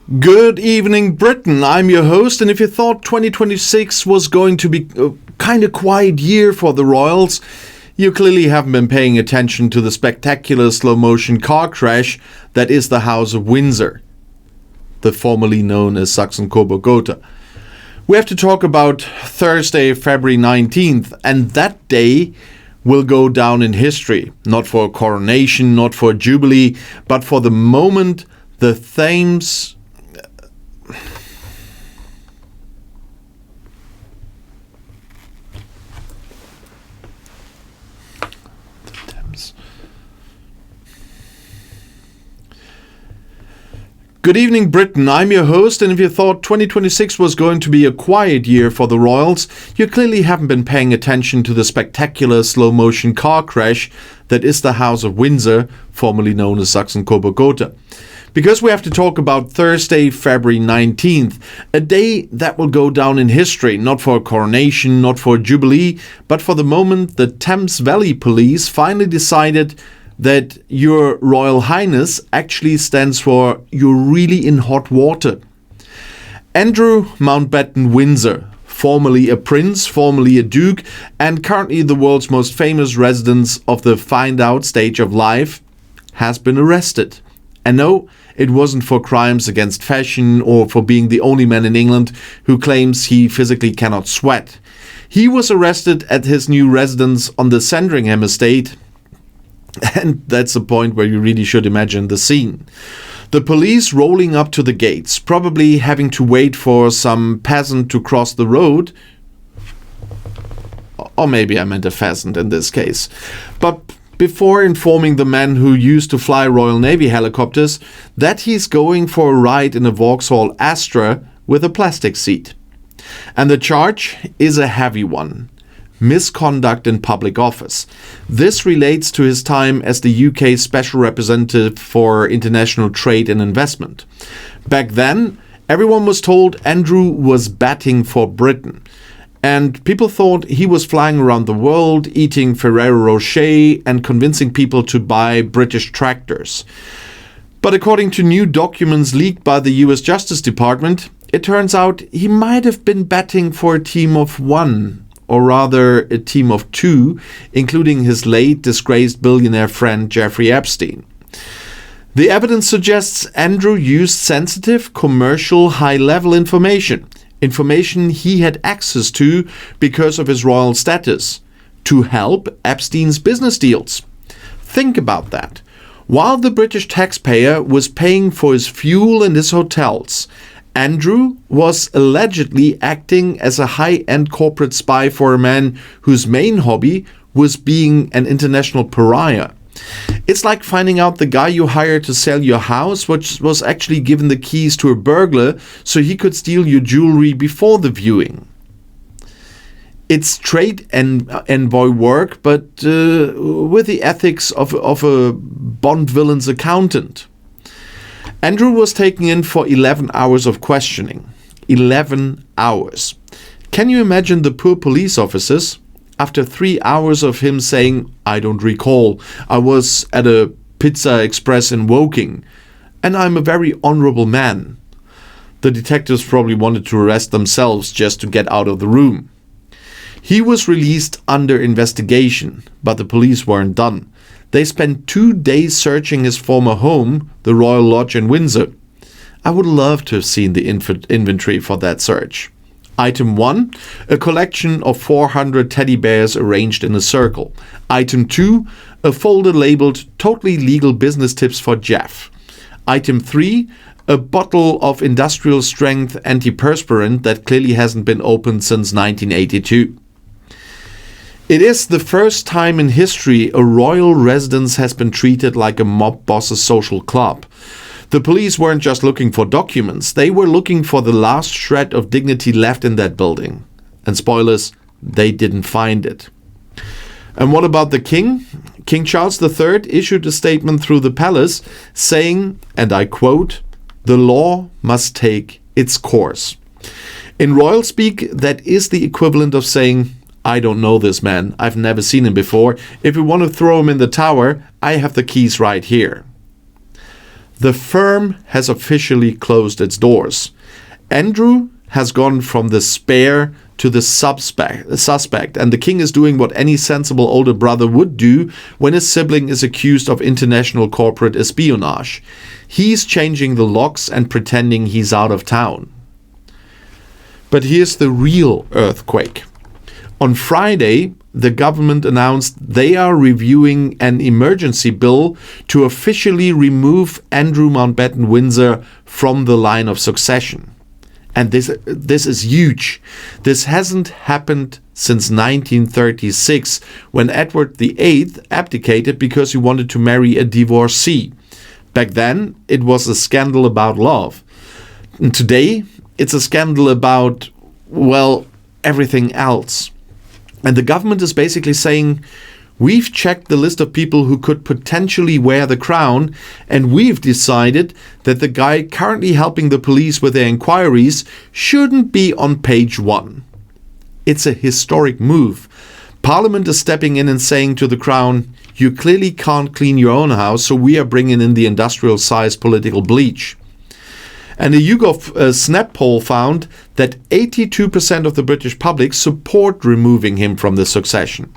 Good evening, Britain. I'm your host, and if you thought 2026 was going to be a kind of quiet year for the royals, you clearly haven't been paying attention to the spectacular slow-motion car crash that is the House of Windsor, the formerly known as Sachsen-Coburg-Gotha. We have to talk about Thursday, February 19th, and that day will go down in history, not for a coronation, not for a jubilee, but for the moment the Thames Good evening, Britain. I'm your host, and if you thought 2026 was going to be a quiet year for the royals, you clearly haven't been paying attention to the spectacular slow-motion car crash that is the House of Windsor, formerly known as Sachsen-Coburg-Gotha. Because we have to talk about Thursday, February 19th, a day that will go down in history, not for a coronation, not for a jubilee, but for the moment the Thames Valley Police finally decided that Your Royal Highness actually stands for You're Really in Hot Water. Andrew Mountbatten-Windsor, formerly a prince, formerly a duke, and currently the world's most famous resident of the find-out stage of life, has been arrested. And no, it wasn't for crimes against fashion or for being the only man in England who claims he physically cannot sweat. He was arrested at his new residence on the Sandringham estate. And that's the point where you really should imagine the scene. The police rolling up to the gates, probably having to wait for some peasant to cross the road. Or maybe I meant a pheasant in this case. But before informing the man who used to fly Royal Navy helicopters that he's going for a ride in a Vauxhall Astra with a plastic seat. And the charge is a heavy one. Misconduct in public office. This relates to his time as the UK Special Representative for International Trade and Investment. Back then, everyone was told Andrew was batting for Britain. And people thought he was flying around the world, eating Ferrero Rocher and convincing people to buy British tractors. But according to new documents leaked by the US Justice Department, it turns out he might have been batting for a team of one. Or rather a team of two, including his late disgraced billionaire friend Jeffrey Epstein. The evidence suggests Andrew used sensitive, commercial, high-level information he had access to because of his royal status, to help Epstein's business deals. Think about that. While the British taxpayer was paying for his fuel and his hotels, Andrew was allegedly acting as a high-end corporate spy for a man whose main hobby was being an international pariah. It's like finding out the guy you hired to sell your house, which was actually given the keys to a burglar so he could steal your jewelry before the viewing. It's trade envoy work, but with the ethics of a Bond villain's accountant. Andrew was taken in for 11 hours of questioning. 11 hours. Can you imagine the poor police officers? After 3 hours of him saying, I don't recall, I was at a Pizza Express in Woking, and I'm a very honorable man. The detectives probably wanted to arrest themselves just to get out of the room. He was released under investigation, but the police weren't done. They spent 2 days searching his former home, the Royal Lodge in Windsor. I would love to have seen the inventory for that search. Item 1, a collection of 400 teddy bears arranged in a circle. Item 2, a folder labeled Totally Legal Business Tips for Jeff. Item 3, a bottle of industrial strength antiperspirant that clearly hasn't been opened since 1982. It is the first time in history a royal residence has been treated like a mob boss's social club. The police weren't just looking for documents, they were looking for the last shred of dignity left in that building. And spoilers, they didn't find it. And what about the king? King Charles III issued a statement through the palace saying, and I quote, "The law must take its course." In royal speak, that is the equivalent of saying, I don't know this man, I've never seen him before. If you want to throw him in the tower, I have the keys right here. The firm has officially closed its doors. Andrew has gone from the spare to the suspect, and the king is doing what any sensible older brother would do when his sibling is accused of international corporate espionage. He's changing the locks and pretending he's out of town. But here's the real earthquake. On Friday, the government announced they are reviewing an emergency bill to officially remove Andrew Mountbatten-Windsor from the line of succession. And this is huge. This hasn't happened since 1936, when Edward VIII abdicated because he wanted to marry a divorcee. Back then, it was a scandal about love. And today, it's a scandal about, well, everything else. And the government is basically saying, we've checked the list of people who could potentially wear the crown, and we've decided that the guy currently helping the police with their inquiries shouldn't be on page 1. It's a historic move. Parliament is stepping in and saying to the crown, you clearly can't clean your own house, so we are bringing in the industrial-sized political bleach. And a YouGov Snap poll found that 82% of the British public support removing him from the succession.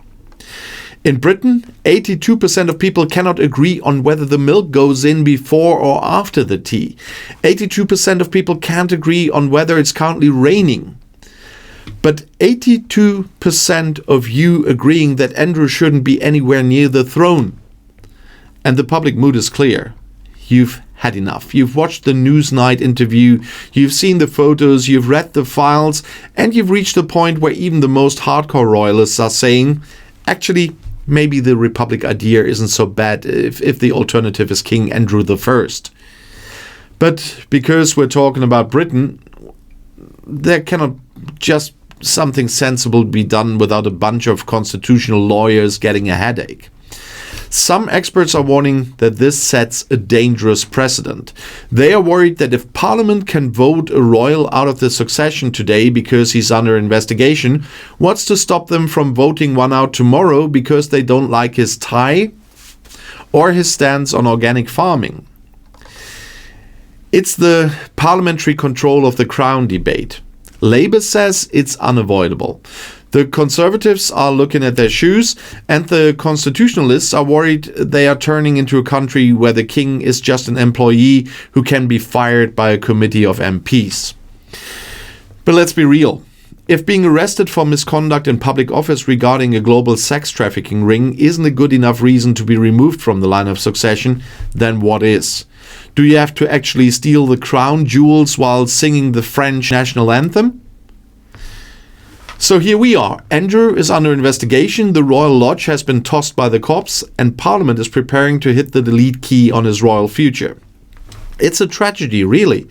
In Britain, 82% of people cannot agree on whether the milk goes in before or after the tea. 82% of people can't agree on whether it's currently raining. But 82% of you agreeing that Andrew shouldn't be anywhere near the throne. And the public mood is clear. You've had enough. You've watched the Newsnight interview, you've seen the photos, you've read the files, and you've reached a point where even the most hardcore royalists are saying, actually, maybe the Republic idea isn't so bad if the alternative is King Andrew I. But because we're talking about Britain, there cannot just something sensible be done without a bunch of constitutional lawyers getting a headache. Some experts are warning that this sets a dangerous precedent. They are worried that if Parliament can vote a royal out of the succession today because he's under investigation, what's to stop them from voting one out tomorrow because they don't like his tie or his stance on organic farming? It's the parliamentary control of the crown debate. Labour says it's unavoidable. The Conservatives are looking at their shoes, and the Constitutionalists are worried they are turning into a country where the king is just an employee who can be fired by a committee of MPs. But let's be real. If being arrested for misconduct in public office regarding a global sex trafficking ring isn't a good enough reason to be removed from the line of succession, then what is? Do you have to actually steal the crown jewels while singing the French national anthem? So here we are. Andrew is under investigation, the Royal Lodge has been tossed by the cops, and Parliament is preparing to hit the delete key on his royal future. It's a tragedy, really.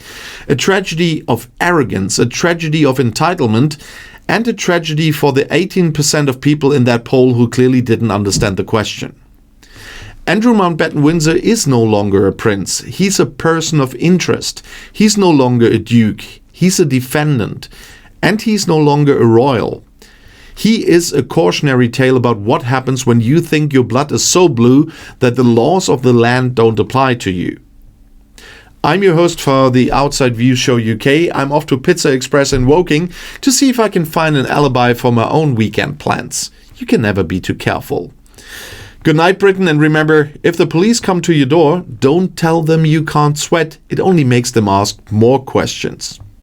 A tragedy of arrogance, a tragedy of entitlement, and a tragedy for the 18% of people in that poll who clearly didn't understand the question. Andrew Mountbatten-Windsor is no longer a prince. He's a person of interest. He's no longer a duke. He's a defendant. And he's no longer a royal. He is a cautionary tale about what happens when you think your blood is so blue that the laws of the land don't apply to you. I'm your host for the Outside View Show UK. I'm off to Pizza Express in Woking to see if I can find an alibi for my own weekend plans. You can never be too careful. Good night, Britain, and remember, if the police come to your door, don't tell them you can't sweat. It only makes them ask more questions.